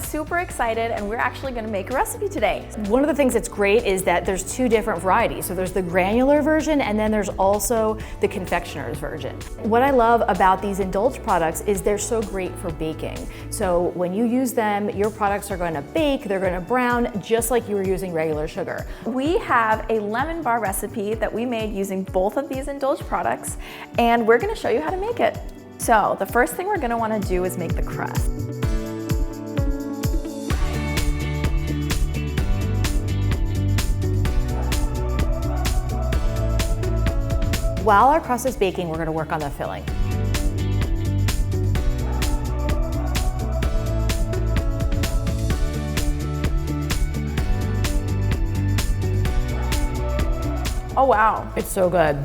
super excited and we're actually gonna make a recipe today. One of the things that's great is that there's two different varieties. So there's the granular version and then there's also the confectioner's version. What I love about these Indulge products is they're so great for baking. So when you use them, your products are gonna bake, they're gonna brown, just like you were using regular sugar. We have a lemon bar recipe that we made using both of these Indulge products, and we're gonna show you how to make it. So the first thing we're gonna wanna do is make the crust. While our crust is baking, we're gonna work on the filling. Oh wow. It's so good.